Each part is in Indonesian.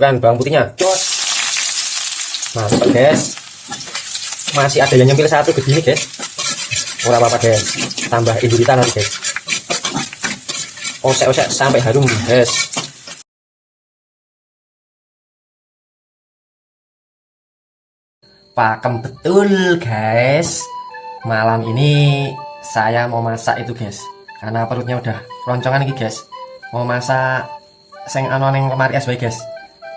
Kan bawang putihnya cos, mantap guys. Masih ada yang nyempil satu begini guys, ora apa-apa guys, tambah induritan nanti guys, osek-osek sampai harum guys. Pakem betul guys, malam ini saya mau masak itu guys, karena perutnya udah roncongan nih guys. Mau masak sing ana ning lemari es wae guys.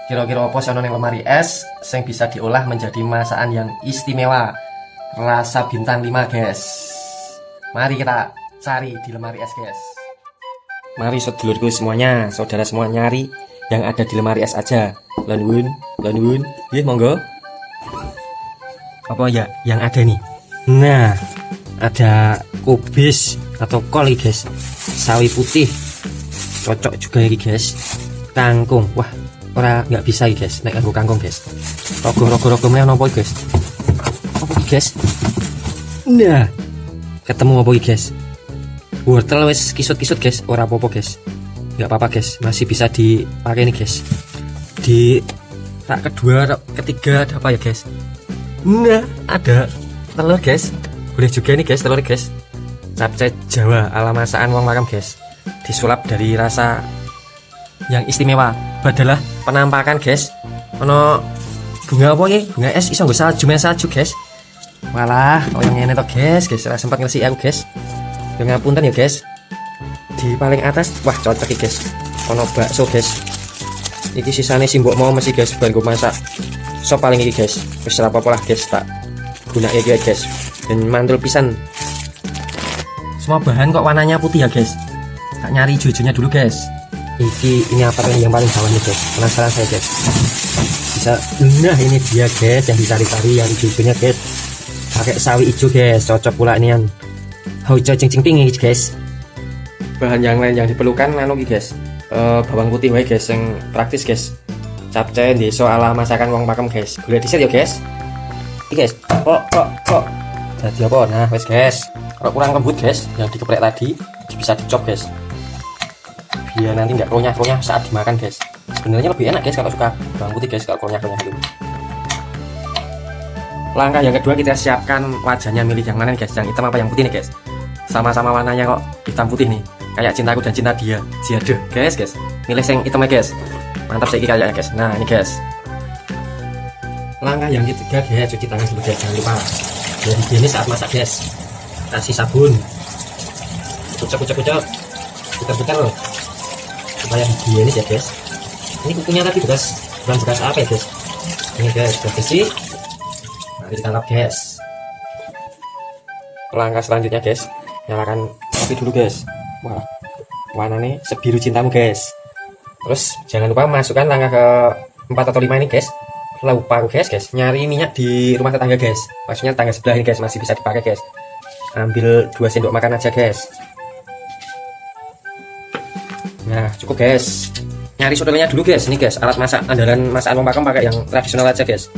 Kira-kira apa sing ana ning lemari es sing bisa diolah menjadi masakan yang istimewa, rasa bintang 5 guys. Mari kita cari di lemari es guys. Mari sedulurku semuanya, saudara semua, nyari yang ada di lemari es aja. Lanwun, monggo. Apa ya yang ada nih? Nah, ada kubis atau kol guys, sawi putih, cocok juga ya guys. Kangkung, wah ora nggak bisa ya guys, naik anggo kangkung guys. Rogo mana nopo guys? Apa guys? Nah, ketemu apa guys? Wortel wes kisut-kisut guys, ora apa-apa guys, nggak apa-apa guys, masih bisa dipakai nih guys. Di rak kedua, rak ketiga ada apa ya guys? Nah, ada telur guys, boleh juga nih guys telur guys. Capcay Jawa ala masakan wong makam guys, disulap dari rasa yang istimewa. Badalah penampakan guys, ono bunga apa ya? Bunga es iso nggo salju, main salju guys. Malah oh yang ini toh guys, ora sempat ngasih aku guys. Ya ngapunten ya guys. Di paling atas wah cocok ya guys, ono bakso guys. Iki sisane sih mbok mau mesti guys ben gue masak sop paling iki guys. Wis ora apa-apa lah guys, tak gunake iki guys. Dan mantul pisan. Semua bahan kok warnanya putih ya guys. Tak nyari hijau-hijaunya dulu guys. Ini apa yang paling bawah nih guys? Penasaran saya guys. Bisa, nah ini dia guys yang dicari-cari, yang hijau-hijaunya guys. Pakai sawi hijau guys, cocok pula ini yang hijau cincin pink guys. Bahan yang lain yang diperlukan anu guys. Bawang putih wae guys, yang praktis guys. Capcay desa ala masakan wong pakem guys. Boleh di-share ya guys. Iki guys. Kok. Jadi apa? Nah, wes guys. Kalau kurang lembut guys, yang dikeprek tadi bisa dicop guys. Biar nanti nggak kronya-kronya saat dimakan guys. Sebenarnya lebih enak guys kalau suka bawang putih guys, kalau kronya-kronya gitu. Langkah yang kedua, kita siapkan wajahnya, milih yang mana nih guys, yang hitam apa yang putih nih guys. Sama-sama warnanya kok hitam putih nih, kayak cintaku dan cinta dia. Jiaduh guys. Milih yang hitam ya guys. Mantap sih kayaknya guys. Nah ini guys. Langkah yang ketiga guys, cuci tangan dulu guys, jangan lupa. Jadi gini saat masak guys. Kasih sabun, kucek putar loh, supaya higienis ya guys. Ini kukunya tadi bukan bekas apa ya guys. Ini guys udah bersih. Mari kita lap guys. Langkah selanjutnya guys, nyalakan api dulu guys. Wah, warnanya sebiru cintamu guys. Terus jangan lupa masukkan langkah ke 4 atau 5 ini guys. Lupa guys, nyari minyak di rumah tetangga guys. Maksudnya tetangga sebelah ini guys, masih bisa dipakai guys. Ambil 2 sendok makan aja guys. Nah cukup guys. Nyari souvenirnya dulu guys. Ini guys alat masak andalan masakan wong pakem, pakai yang tradisional aja guys.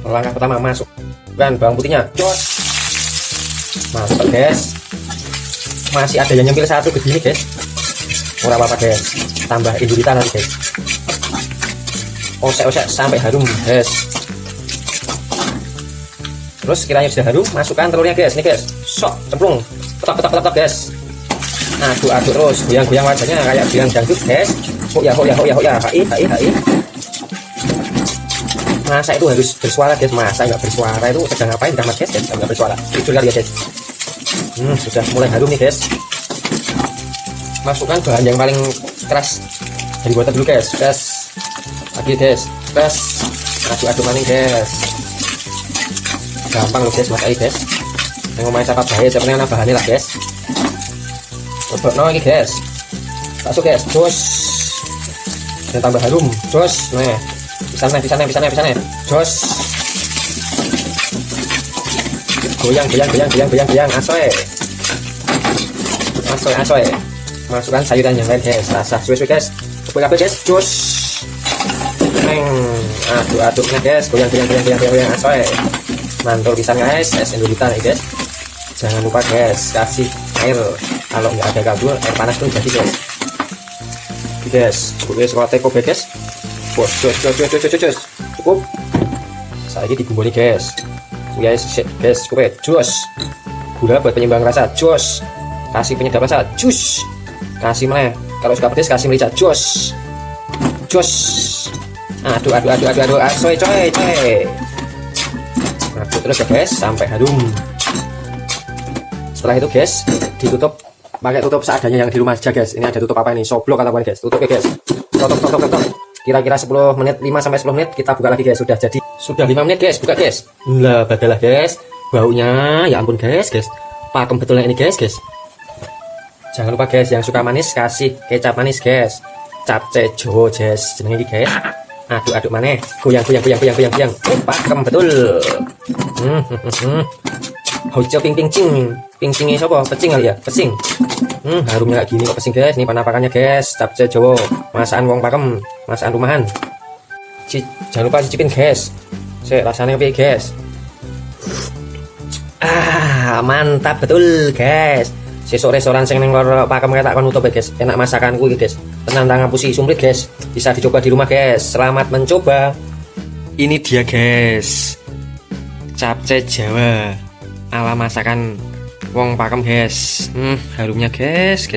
Langkah pertama, masukkan bawang putihnya cos, mantap guys. Masih ada yang nyempil satu begini guys, ora apa-apa guys, tambah induritan nanti guys. Osek-osek sampai harum guys. Terus kiranya sudah harum, masukkan telurnya guys. Ini guys, sok cemplung, petak guys. Aduk terus, goyang wajahnya kayak bilang dangdut guys. Hoya, hai. Masa itu harus bersuara guys, masa nggak bersuara itu sedang ngapain dah mas guys, nggak bersuara. Jujur kali ya guys. Sudah mulai harum nih guys. Masukkan bahan yang paling keras dari water dulu guys. Lagi guys, aduk maning guys. Gampang loh guys masak ini guys. Yang mau main siapa bahaya, sebenarnya bahannya lah guys. Coba lagi guys. Masuk guys, jos. Dan tambah harum, jos. Nah, bisa nih. Jos. Goyang, asoy. Masukkan sayuran yang lain guys. Rasa suwe guys. Coba guys, jos. Aduk-aduknya guys, goyang, asoy. Mantul pisan guys, es induritan ya guys. Jangan lupa guys, kasih air. Kalau nggak ada kaldu, air panas tuh jadi guys. Cukup guys, kalau teko guys. Bos, jos. Cukup. Saiki dibumboni, guys. Guys, cukup ya. Jos. Gula buat penyeimbang rasa, jos. Kasih penyedap rasa, jus. Kasih meneh. Kalau suka pedes kasih merica, jos. Aduk, coy. Aduk terus ya, guys, sampai harum. Setelah itu, guys, ditutup pakai tutup seadanya yang di rumah aja, guys. Ini ada tutup apa ini? Soblok atau apa, guys? Tutup ya, guys. Totok. Kira-kira 10 menit, 5 sampai 10 menit kita buka lagi, guys. Sudah jadi. Sudah 5 menit, guys. Buka, guys. Lah, badalah, guys. Baunya, ya ampun, guys. Pakem betulnya ini, guys. Jangan lupa, guys, yang suka manis kasih kecap manis, guys. Capce Jawa, guys. Jenenge iki, guys. Aduk maneh. Goyang. Pakem betul. Hijau ping-ping sapa? Pecing kali ya? Pesing. Harumnya kayak gini kok pesing, guys. Ini penampakannya, guys. Capce Jawa, masakan wong Pakem, masakan rumahan. Jangan lupa cicipin, guys. Rasanya piye, guys? Mantap betul, guys. Sesuk restoran sing ning lor Pakem tak kon nutup, guys. Enak masakanku iki, guys. Tenan tangan pusi sumplit, guys. Bisa dicoba di rumah, guys. Selamat mencoba. Ini dia, guys. Capce Jawa ala masakan wong Pakem, guys. Harumnya, guys.